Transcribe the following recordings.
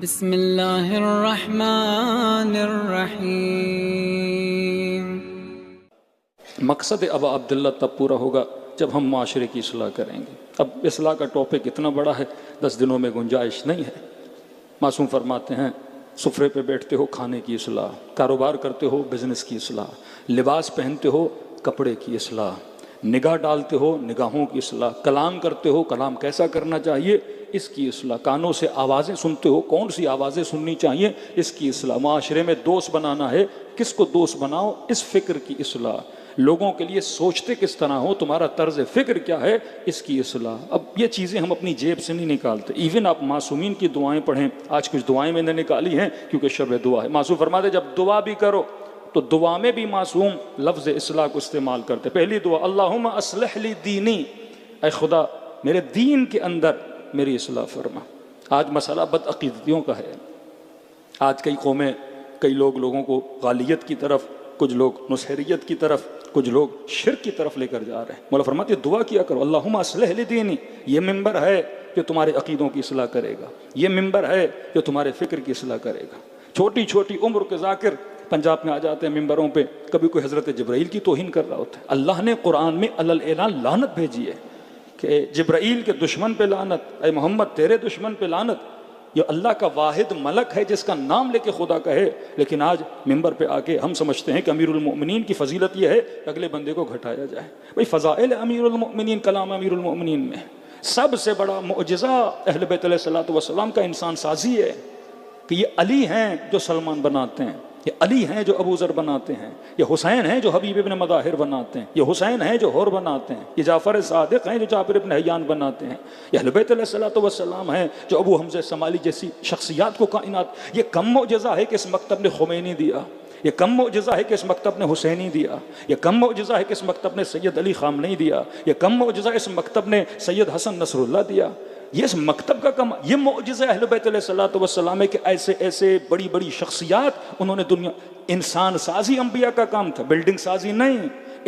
بسم اللہ الرحمن الرحیم۔ مقصد ابا عبداللہ تب پورا ہوگا جب ہم معاشرے کی اصلاح کریں گے۔ اب اصلاح کا ٹاپک اتنا بڑا ہے، 10 دنوں میں گنجائش نہیں ہے۔ معصوم فرماتے ہیں سفرے پہ بیٹھتے ہو کھانے کی اصلاح، کاروبار کرتے ہو بزنس کی اصلاح، لباس پہنتے ہو کپڑے کی اصلاح، نگاہ ڈالتے ہو نگاہوں کی اصلاح، کلام کرتے ہو کلام کیسا کرنا چاہیے اس کی اصلاح، کانوں سے آوازیں سنتے ہو کون سی آوازیں سننی چاہیے اس کی اصلاح، معاشرے میں دوست بنانا ہے کس کو دوست بناؤ اس فکر کی اصلاح، لوگوں کے لیے سوچتے کس طرح ہو تمہارا طرز فکر کیا ہے اس کی اصلاح۔ اب یہ چیزیں ہم اپنی جیب سے نہیں نکالتے۔ ایون آپ معصومین کی دعائیں پڑھیں، آج کچھ دعائیں میں نے نکالی ہیں کیونکہ شب دعا ہے۔ معصوم فرماتے جب دعا بھی کرو تو دعا میں بھی معصوم لفظ اصلاح کو استعمال کرتے۔ پہلی دعا اللہم اصلح لی دینی، اے خدا میرے دین کے اندر میری اصلاح فرما۔ آج مسئلہ بدعقیدتیوں کا ہے، آج کئی قومیں کئی لوگوں کو غالیت کی طرف، کچھ لوگ نصیریت کی طرف، کچھ لوگ شرک کی طرف لے کر جا رہے ہیں۔ مولا فرماتے ہیں دعا کیا کرو اللہم اصلح لی دینی، یہ ممبر ہے جو تمہارے عقیدوں کی اصلاح کرے گا، یہ ممبر ہے جو تمہارے فکر کی اصلاح کرے گا۔ چھوٹی چھوٹی عمر کے ذاکر پنجاب میں آ جاتے ہیں ممبروں پہ، کبھی کوئی حضرت جبرائیل کی توہین کر رہا ہوتا ہے۔ اللہ نے قرآن میں علل اعلان لعنت بھیجی ہے کہ جبرائیل کے دشمن پہ لعنت، اے محمد تیرے دشمن پہ لعنت۔ یہ اللہ کا واحد ملک ہے جس کا نام لے کے خدا کہے، لیکن آج ممبر پہ آ کے ہم سمجھتے ہیں کہ امیر المؤمنین کی فضیلت یہ ہے کہ اگلے بندے کو گھٹایا جائے۔ بھئی فضائل امیر المؤمنین کلام امیر المؤمنین میں سب سے بڑا معجزہ اہل بیت علیہ الصلوۃ والسلام کا انسان سازی ہے کہ یہ علی ہیں جو سلمان بناتے ہیں، یہ علی ہیں جو ابو ذر بناتے ہیں، یہ حسین ہیں جو حبیب ابن مظاہر بناتے ہیں، یہ حسین ہیں جو ہور بناتے ہیں، یہ جعفر صادق ہیں جو جابر ابن حیان بناتے ہیں، یہ اہل بیت علیہ الصلوۃ والسلام ہیں جو ابو حمزہ سمالی جیسی شخصیات کو کائنات۔ یہ کم معجزہ ہے کہ اس مکتب نے خمینی دیا، یہ کم معجزہ ہے کہ اس مکتب نے حسینی دیا، یہ کم معجزہ ہے کہ اس مکتب نے سید علی خامنئی دیا، یہ کم معجزہ اس مکتب نے سید حسن نصر اللہ دیا۔ یہ اس مکتب کا کم، یہ معجزہ اہل بیت علیہ الصلوۃ والسلام ہے کہ ایسے ایسے بڑی بڑی شخصیات انہوں نے دنیا، انسان سازی انبیاء کا کام تھا، بلڈنگ سازی نہیں،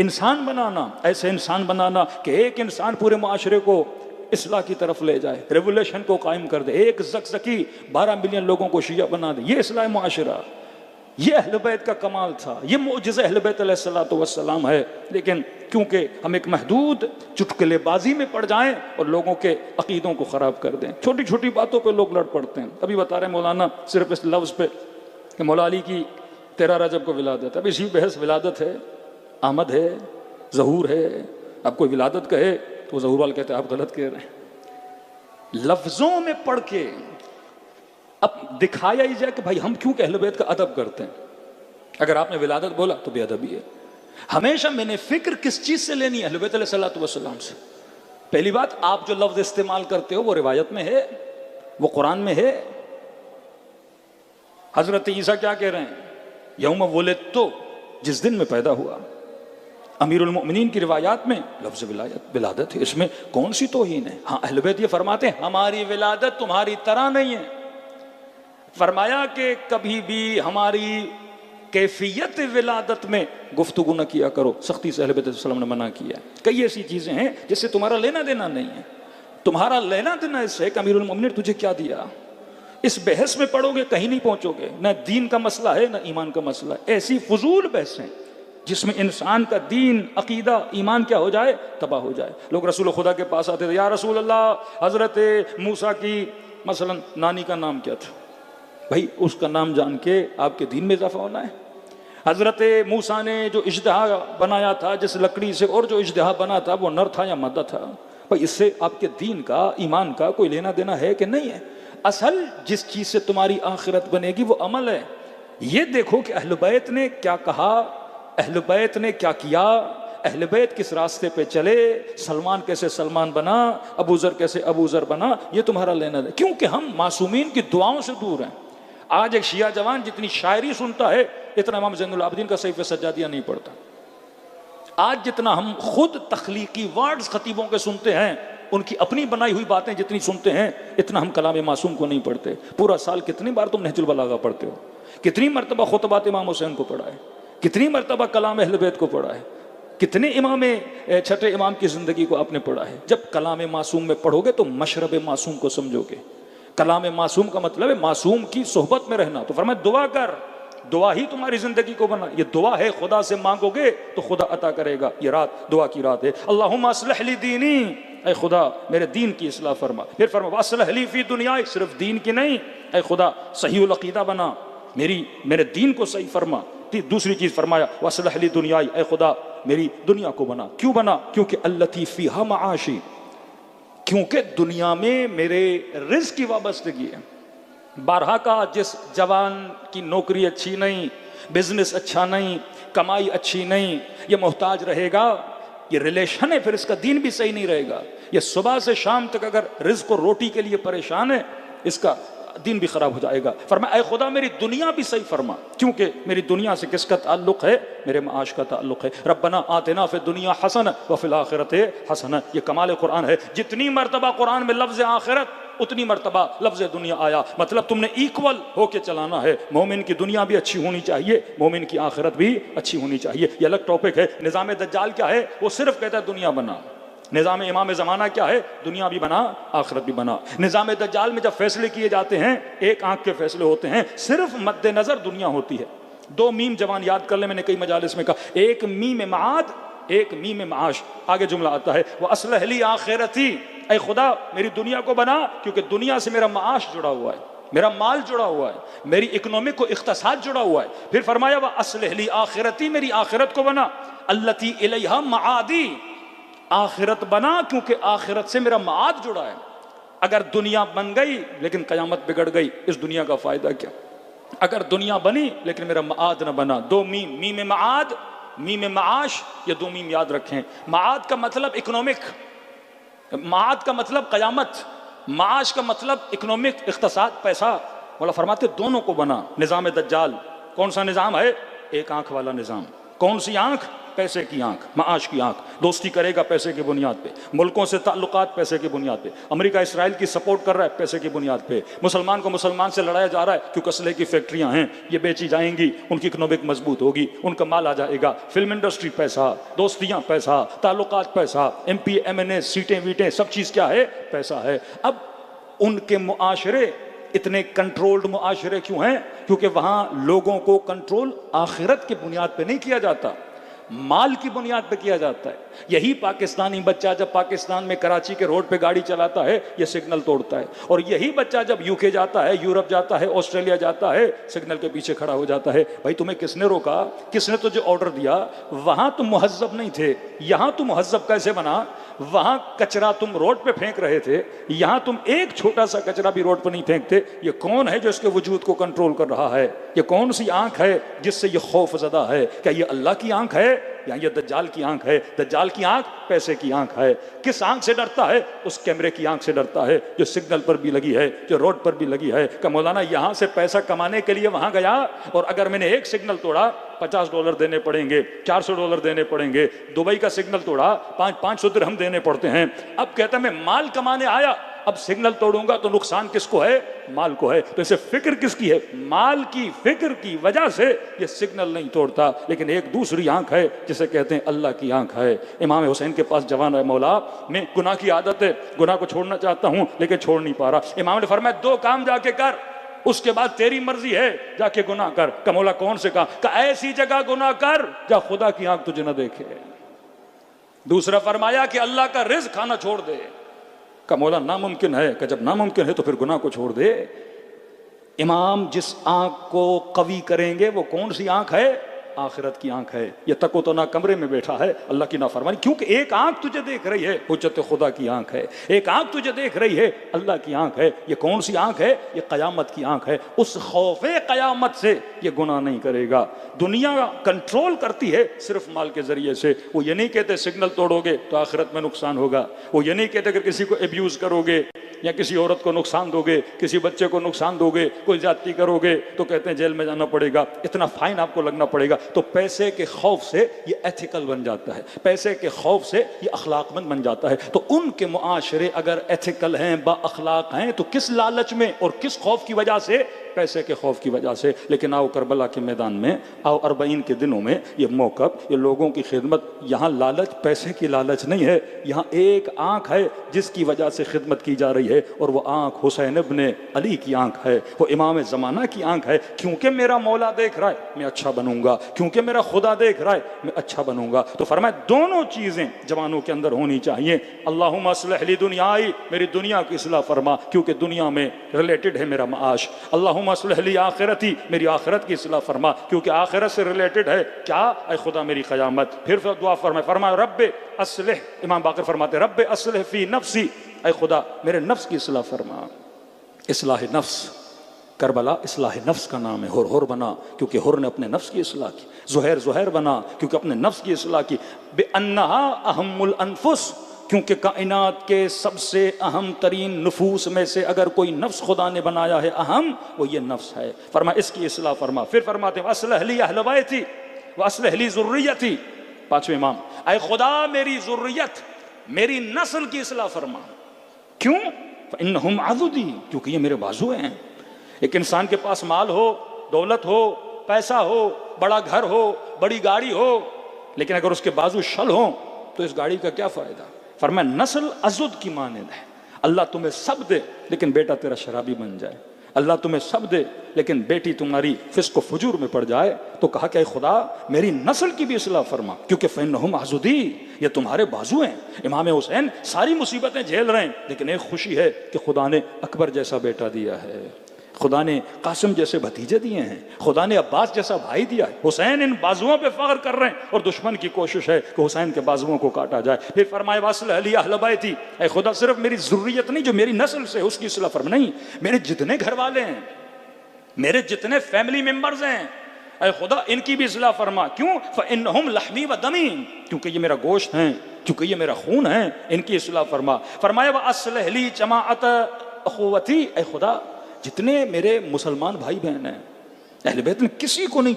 انسان بنانا، ایسے انسان بنانا کہ ایک انسان پورے معاشرے کو اصلاح کی طرف لے جائے، ریولیوشن کو قائم کر دے، ایک زکزکی 12 ملین لوگوں کو شیعہ بنا دے، یہ اصلاح معاشرہ، یہ اہل بیت کا کمال تھا، یہ معجزہ اہل بیت علیہ الصلوۃ والسلام ہے۔ لیکن کیونکہ ہم ایک محدود چٹکلے بازی میں پڑ جائیں اور لوگوں کے عقیدوں کو خراب کر دیں، چھوٹی چھوٹی باتوں پہ لوگ لڑ پڑتے ہیں۔ ابھی بتا رہے ہیں مولانا صرف اس لفظ پہ کہ مولا علی کی 13 رجب کو ولادت، اب اسی بحث ولادت ہے، آمد ہے، ظہور ہے۔ اب کوئی ولادت کہے تو ظہور والے کہتے ہیں آپ غلط کہہ رہے ہیں۔ لفظوں میں پڑھ کے اب دکھایا ہی جائے کہ بھائی ہم کیوں کہ اہل بیت کا ادب کرتے ہیں۔ اگر آپ نے ولادت بولا تو بے ادبی ہے۔ ہمیشہ میں نے فکر کس چیز سے لینی ہے؟ اہل بیت علیہ الصلوۃ والسلام سے۔ پہلی بات، آپ جو لفظ استعمال کرتے ہو وہ روایت میں ہے، وہ قرآن میں ہے۔ حضرت عیسیٰ کیا کہہ رہے ہیں؟ یوم ولدت، جس دن میں پیدا ہوا۔ امیر المؤمنین کی روایات میں لفظ ولادت ہے، اس میں کون سی توہین ہے؟ ہاں اہل بیت یہ فرماتے ہیں ہماری ولادت تمہاری طرح نہیں ہے، فرمایا کہ کبھی بھی ہماری کیفیت ولادت میں گفتگو نہ کیا کرو، سختی سے اہل بیت علیہ السلام نے منع کیا ہے۔ کئی ایسی چیزیں ہیں جس سے تمہارا لینا دینا نہیں ہے، تمہارا لینا دینا اس سے کہ امیر المؤمنین تجھے کیا دیا۔ اس بحث میں پڑھو گے کہیں نہیں پہنچو گے، نہ دین کا مسئلہ ہے نہ ایمان کا مسئلہ ہے، ایسی فضول بحثیں جس میں انسان کا دین، عقیدہ، ایمان کیا ہو جائے؟ تباہ ہو جائے۔ لوگ رسول خدا کے پاس آتے تھے، یا رسول اللہ حضرت موسیٰ کی مثلا نانی کا نام کیا تھا؟ بھائی اس کا نام جان کے آپ کے دین میں اضافہ ہونا ہے۔ حضرت موسیٰ نے جو اژدہا بنایا تھا، جس لکڑی سے، اور جو اژدہا بنا تھا وہ نر تھا یا مادہ تھا؟ بھائی اس سے آپ کے دین کا، ایمان کا کوئی لینا دینا ہے کہ نہیں ہے؟ اصل جس چیز سے تمہاری آخرت بنے گی وہ عمل ہے۔ یہ دیکھو کہ اہل بیت نے کیا کہا، اہل بیت نے کیا کیا، اہل بیت کس راستے پہ چلے، سلمان کیسے سلمان بنا، ابو ذر کیسے ابو ذر بنا، یہ تمہارا لینا ہے۔ کیونکہ ہم معصومین کی دعاؤں سے دور ہیں۔ آج ایک شیعہ جوان جتنی شاعری سنتا ہے اتنا امام زین العابدین کا صحیفہ سجادیہ نہیں پڑھتا۔ آج جتنا ہم خود تخلیقی ورڈز خطیبوں کے سنتے ہیں، ان کی اپنی بنائی ہوئی باتیں جتنی سنتے ہیں، اتنا ہم کلام معصوم کو نہیں پڑھتے۔ پورا سال کتنی بار تم نہج البلاغہ پڑھتے ہو؟ کتنی مرتبہ خطبات امام حسین کو پڑھا ہے؟ کتنی مرتبہ کلام اہل بیت کو پڑھا ہے؟ کتنے امام چھٹے امام کی زندگی کو آپ نے پڑھا ہے؟ جب کلام معصوم میں پڑھو گے تو مشرب معصوم کو سمجھو گے۔ کلام معصوم کا مطلب ہے معصوم کی صحبت میں رہنا. تو فرمایا دعا کر, دعا ہی تمہاری زندگی کو بنا. یہ دعا ہے, خدا سے مانگو گے تو خدا عطا کرے گا. یہ رات دعا کی رات ہے. اللہم اصلح لی دینی, اے خدا میرے دین کی اصلاح فرما. پھر فرما واصلح لی فی دنیائی, صرف دین کی نہیں, اے خدا صحیح العقیدہ بنا, میرے دین کو صحیح فرما. دوسری چیز فرمایا واصلح لی دنیائی, اے خدا میری دنیا کو بنا. کیوں بنا؟ کیونکہ التی فیہا معاشی, کیونکہ دنیا میں میرے رزق کی وابستگی ہے. بارہا کا جس جوان کی نوکری اچھی نہیں, بزنس اچھا نہیں, کمائی اچھی نہیں, یہ محتاج رہے گا. یہ ریلیشن ہے, پھر اس کا دین بھی صحیح نہیں رہے گا. یہ صبح سے شام تک اگر رزق و روٹی کے لیے پریشان ہے, اس کا دین بھی خراب ہو جائے گا. فرمایا اے خدا میری دنیا بھی صحیح فرما, کیونکہ میری دنیا سے کس کا تعلق ہے؟ میرے معاش کا تعلق ہے. ربنا آتنا فی الدنیا حسنہ وفی الآخرۃ حسنہ. یہ کمال قرآن ہے. جتنی مرتبہ قرآن میں لفظ آخرت, اتنی مرتبہ لفظ دنیا آیا. مطلب تم نے ایکول ہو کے چلانا ہے. مومن کی دنیا بھی اچھی ہونی چاہیے, مومن کی آخرت بھی اچھی ہونی چاہیے. یہ الگ ٹاپک ہے. نظام دجال کیا ہے؟ وہ صرف کہتا ہے دنیا بنا. نظام امام زمانہ کیا ہے؟ دنیا بھی بنا, آخرت بھی بنا. نظام دجال میں جب فیصلے کیے جاتے ہیں, ایک آنکھ کے فیصلے ہوتے ہیں, صرف مد نظر دنیا ہوتی ہے. 2 میم جوان یاد کر لیں, میں نے کئی مجالس میں کہا, ایک میم معاد, ایک میم معاش. آگے جملہ آتا ہے وَأَصْلِحْ لِي آخِرَتِي, اے خدا میری دنیا کو بنا, کیونکہ دنیا سے میرا معاش جڑا ہوا ہے, میرا مال جڑا ہوا ہے, میری اکنومک و اقتصاد جڑا ہوا ہے. پھر فرمایا وَأَصْلِحْ لِي آخِرَتِي, میری آخرت کو بنا. الَّتِي إِلَيْهَا مَعَادِي, آخرت بنا کیونکہ آخرت سے میرا معاد جڑا ہے. اگر دنیا بن گئی لیکن قیامت بگڑ گئی, اس دنیا کا فائدہ کیا؟ اگر دنیا بنی لیکن میرا معاد نہ بنا. 2 میم, میم معاد, میم معاش, یہ 2 میم یاد رکھیں. معاد کا مطلب اکنومک, معاد کا مطلب قیامت, معاش کا مطلب اکنومک, اقتصاد, پیسہ. مولا فرماتے دونوں کو بنا. نظام دجال کون سا نظام ہے؟ ایک آنکھ والا نظام. کون سی آنکھ؟ پیسے کی آنکھ, معاش کی آنکھ. دوستی کرے گا پیسے کی بنیاد پہ, ملکوں سے تعلقات پیسے کی بنیاد پہ. امریکہ اسرائیل کی سپورٹ کر رہا ہے پیسے کی بنیاد پہ. مسلمان کو مسلمان سے لڑایا جا رہا ہے کیونکہ اسلحے کی فیکٹریاں ہیں, یہ بیچی جائیں گی, ان کی اکنومک مضبوط ہوگی, ان کا مال آ جائے گا. فلم انڈسٹری پیسہ, دوستیاں پیسہ, تعلقات پیسہ, ایم پی ایم این اے, سیٹیں ویٹیں, سب چیز کیا ہے؟ پیسہ ہے. اب ان کے معاشرے اتنے کنٹرولڈ معاشرے کیوں ہیں؟ کیونکہ وہاں لوگوں کو کنٹرول آخرت کی بنیاد پہ نہیں کیا جاتا, مال کی بنیاد پہ کیا جاتا ہے. یہی پاکستانی بچہ جب پاکستان میں کراچی کے روڈ پہ گاڑی چلاتا ہے, یہ سگنل توڑتا ہے. اور یہی بچہ جب یو کے جاتا ہے, یورپ جاتا ہے, آسٹریلیا جاتا ہے, سگنل کے پیچھے کھڑا ہو جاتا ہے. بھائی تمہیں کس نے روکا؟ کس نے تجھے آرڈر دیا؟ وہاں تم مہذب نہیں تھے, یہاں تم مہذب کیسے بنا؟ وہاں کچرا تم روڈ پہ پھینک رہے تھے, یہاں تم ایک چھوٹا سا کچرا بھی روڈ پہ نہیں پھینکتے. یہ کون ہے جو اس کے وجود کو کنٹرول کر رہا ہے؟ یہ کون سی آنکھ ہے جس سے یہ خوف زدہ ہے؟ کیا یہ اللہ کی آنکھ ہے یا یہ دجال کی آنکھ ہے؟ دجال کی آنکھ پیسے کی آنکھ ہے. کس آنکھ سے ڈرتا ہے؟ اس کیمرے کی آنکھ سے ڈرتا ہے جو سگنل پر بھی لگی ہے, جو روڈ پر بھی لگی ہے. کہ مولانا یہاں سے پیسہ کمانے کے لیے وہاں گیا, اور اگر میں نے ایک سگنل توڑا $50 دینے پڑیں گے, $400 دینے پڑیں گے. دبئی کا سگنل توڑا, 500 درہم دینے پڑتے ہیں. اب کہتا میں مال کمانے آیا, اب سگنل توڑوں گا تو نقصان کس کو ہے؟ مال کو ہے. تو اسے فکر کس کی ہے؟ مال کی فکر کی وجہ سے یہ سگنل نہیں توڑتا. لیکن ایک دوسری آنکھ ہے جسے کہتے ہیں اللہ کی آنکھ ہے. امام حسین کے پاس جوان ہے, مولا میں گناہ کی عادت ہے, گناہ کو چھوڑنا چاہتا ہوں لیکن چھوڑ نہیں پا رہا. امام نے فرمایا 2 کام جا کے کر, اس کے بعد تیری مرضی ہے, جا کے گناہ کر. کہ مولا کون سے کہا؟ کہ ایسی جگہ گناہ کر جہاں خدا کی آنکھ تجھے نہ دیکھے. دوسرا فرمایا کہ اللہ کا رزق کھانا چھوڑ دے. کہ مولا ناممکن ہے. کہ جب ناممکن ہے تو پھر گناہ کو چھوڑ دے. امام جس آنکھ کو قوی کریں گے وہ کون سی آنکھ ہے؟ آخرت کی آنکھ ہے. یہ تک و تو نہ کمرے میں بیٹھا ہے اللہ کی نافرمانی, کیونکہ ایک آنکھ تجھے دیکھ رہی ہے, حجت خدا کی آنکھ ہے. ایک آنکھ تجھے دیکھ رہی ہے, اللہ کی آنکھ ہے. یہ کون سی آنکھ ہے؟ یہ قیامت کی آنکھ ہے. اس خوف قیامت سے یہ گناہ نہیں کرے گا. دنیا کنٹرول کرتی ہے صرف مال کے ذریعے سے. وہ یہ نہیں کہتے سگنل توڑو گے تو آخرت میں نقصان ہوگا. وہ یہ نہیں کہتے کہ کسی کو ابیوز کرو گے یا کسی عورت کو نقصان دو گے, کسی بچے کو نقصان دو گے, کوئی زیادتی کرو گے تو کہتے ہیں جیل میں جانا پڑے گا, اتنا فائن آپ کو لگنا پڑے گا. تو پیسے کے خوف سے یہ ایتھیکل بن جاتا ہے, پیسے کے خوف سے یہ اخلاق مند بن جاتا ہے. تو ان کے معاشرے اگر ایتھیکل ہیں, با اخلاق ہیں, تو کس لالچ میں اور کس خوف کی وجہ سے پیسے کے خوف کی وجہ سے، لیکن آؤ کربلا کے میدان میں، آؤ 40 کے دنوں میں، یہ موقف، یہ لوگوں کی خدمت، یہاں لالچ پیسے کی لالچ نہیں ہے، یہاں ایک آنکھ ہے جس کی وجہ سے خدمت کی جا رہی ہے، اور وہ آنکھ حسین ابن علی کی آنکھ ہے، وہ امام زمانہ کی آنکھ ہے۔ کیونکہ میرا مولا دیکھ رہا ہے میں اچھا بنوں گا، کیونکہ میرا خدا دیکھ رہا ہے میں اچھا بنوں گا۔ تو فرمایا دونوں چیزیں جوانوں کے اندر ہونی چاہیے۔ اللہم اصلح لی دنیائی، میری دنیا کی اصلاح فرما کیونکہ دنیا میں ریلیٹڈ ہے میرا معاش۔ اللہم اصلح لی آخرتی، میری آخرت کی اصلاح فرما کیونکہ آخرت سے ریلیٹڈ ہے کیا؟ اے خدا میری قیامت۔ پھر دعا فرمایا رب اصلح، امام باقر فرماتے رب اصلح فی نفسی، اے خدا میرے نفس کی اصلاح فرما۔ اصلاح نفس، کربلا اصلاح نفس کا نام ہے۔ ہر بنا کیونکہ ہر نے اپنے نفس کی اصلاح کی، زہیر بنا کیونکہ اپنے نفس کی اصلاح کی، بے انہا اہم الانفس، کیونکہ کائنات کے سب سے اہم ترین نفوس میں سے اگر کوئی نفس خدا نے بنایا ہے اہم، وہ یہ نفس ہے۔ فرما اس کی اصلاح فرما۔ پھر فرماتے ہیں اصلح لی اہل بیتی واصلح لی ذریتی، پانچویں امام، اے خدا میری ذریت، میری نسل کی اصلاح فرما۔ کیوں؟ فإنہم عضدی، کیونکہ یہ میرے بازو ہیں۔ ایک انسان کے پاس مال ہو، دولت ہو، پیسہ ہو، بڑا گھر ہو، بڑی گاڑی ہو، لیکن اگر اس کے بازو شل ہوں تو اس گاڑی کا کیا فائدہ؟ فرمایا نسل عضد کی مانند ہے۔ اللہ تمہیں سب دے لیکن بیٹا تیرا شرابی بن جائے، اللہ تمہیں سب دے لیکن بیٹی تمہاری فسق و فجور میں پڑ جائے، تو کہا کہ اے خدا میری نسل کی بھی اصلاح فرما کیونکہ فإنہم عضدی، یہ تمہارے بازو ہیں۔ امام حسین ساری مصیبتیں جھیل رہے ہیں لیکن ایک خوشی ہے کہ خدا نے اکبر جیسا بیٹا دیا ہے، خدا نے قاسم جیسے بھتیجے دیے ہیں، خدا نے عباس جیسا بھائی دیا ہے۔ حسین ان بازوؤں پہ فخر کر رہے ہیں اور دشمن کی کوشش ہے کہ حسین کے بازوؤں کو کاٹا جائے۔ پھر فرمایا واصلح لی اہل بیتی، اے خدا صرف میری ذریت نہیں جو میری نسل سے اس کی اصلاح فرما، نہیں میرے جتنے گھر والے ہیں، میرے جتنے فیملی ممبرز ہیں، اے خدا ان کی بھی اصلاح فرما۔ کیوں؟ فإنہم لحمی و دمی، کیونکہ یہ میرا گوشت ہیں، کیونکہ یہ میرا خون ہے، ان کی اصلاح فرما۔ فرمایا واصلح لی جماعت اخوتی، اے خدا جتنے میرے مسلمان بھائی بہن ہیں، اہل بیت نے کسی کو نہیں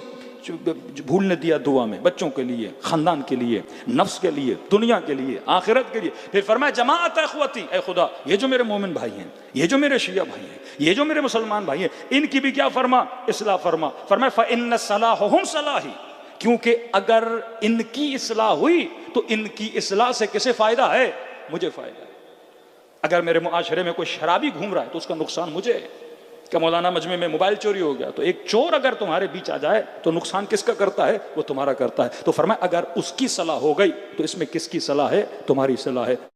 بھولنے دیا دعا میں، بچوں کے لیے، خاندان کے لیے، نفس کے لیے، دنیا کے لیے، آخرت کے لیے۔ پھر فرمایا جماعت اخوتی، اے خدا یہ جو میرے مومن بھائی ہیں، یہ جو میرے شیعہ بھائی ہیں، یہ جو میرے مسلمان بھائی ہیں، ان کی بھی کیا فرما؟ اصلاح فرما۔ فرمایا فإن صلاحهم صلاحی، کیونکہ اگر ان کی اصلاح ہوئی تو ان کی اصلاح سے کسے فائدہ ہے؟ مجھے فائدہ ہے۔ اگر میرے معاشرے میں کوئی شرابی گھوم رہا ہے تو اس کا نقصان مجھے ہے۔ کہ مولانا مجمع میں موبائل چوری ہو گیا تو ایک چور اگر تمہارے بیچ آ جائے تو نقصان کس کا کرتا ہے؟ وہ تمہارا کرتا ہے۔ تو فرمایا اگر اس کی صلاح ہو گئی تو اس میں کس کی صلاح ہے؟ تمہاری صلاح ہے۔